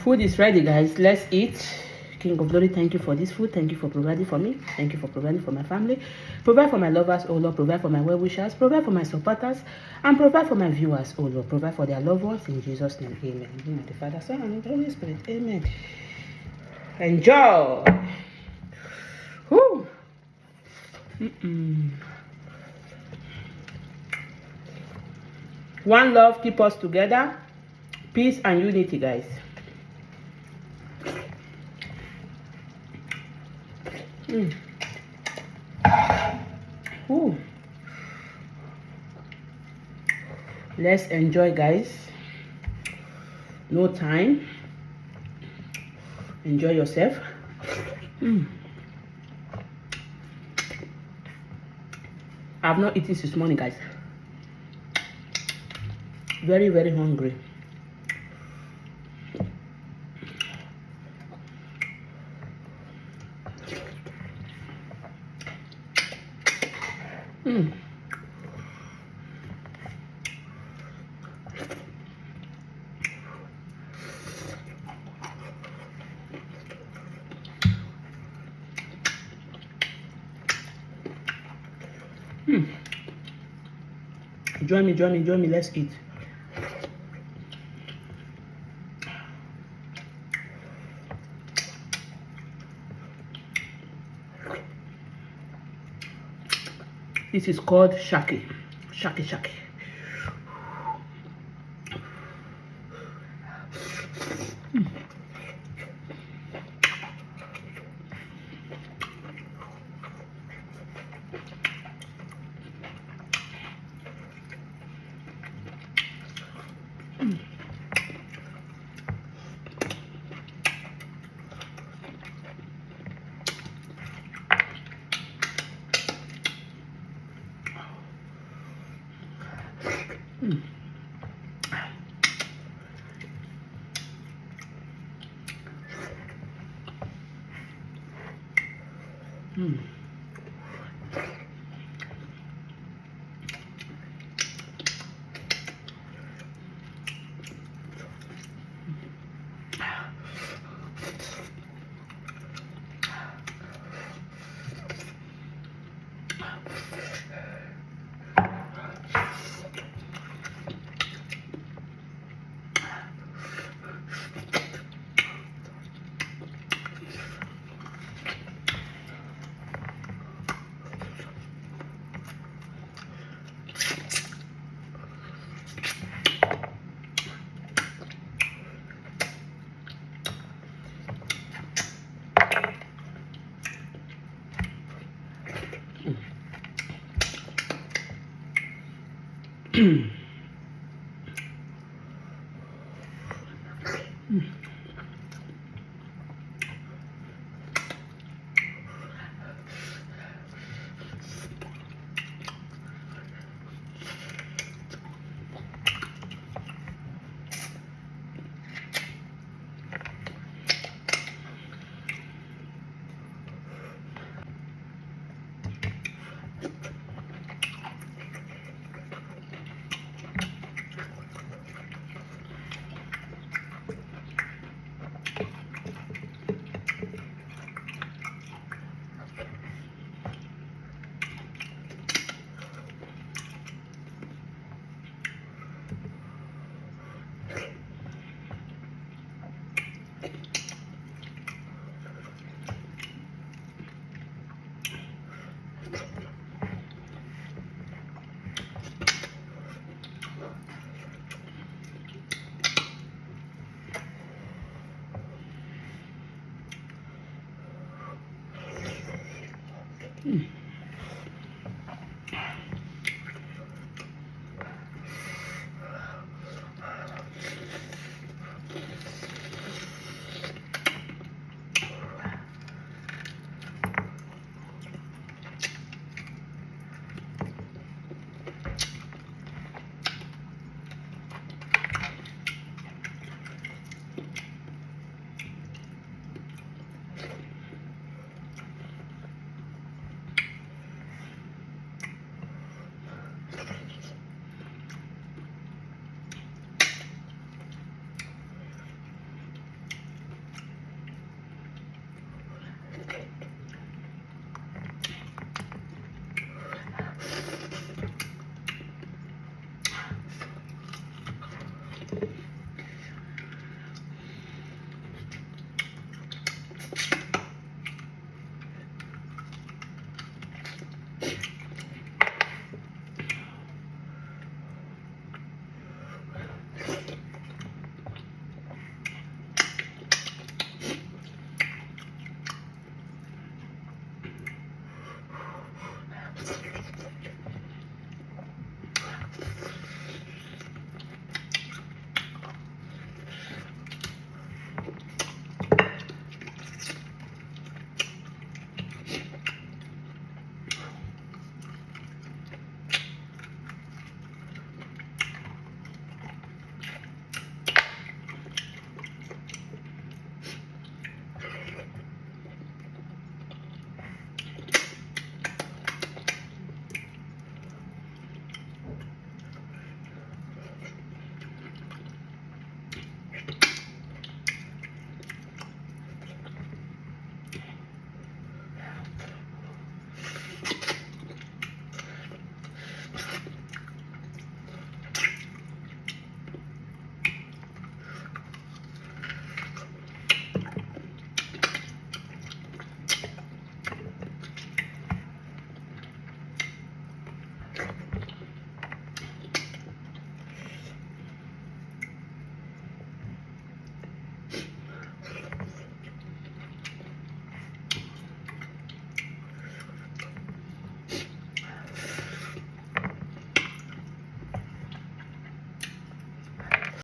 Food is ready, guys. Let's eat. King of glory, thank you for this food. Thank you for providing for me. Thank you for providing for my family. Provide for my lovers, oh Lord. Provide for my well-wishers. Provide for my supporters. And provide for my viewers, oh Lord. Provide for their loved ones. In Jesus' name, amen. In the name of the Father, Son, and the Holy Spirit. Amen. Enjoy. Whew. One love keep us together. Peace and unity, guys. Ooh. Let's enjoy, guys. No time. Enjoy yourself. I've not eaten this morning, guys. Very, very hungry. Join me, let's eat. This is called shaki. Shaki.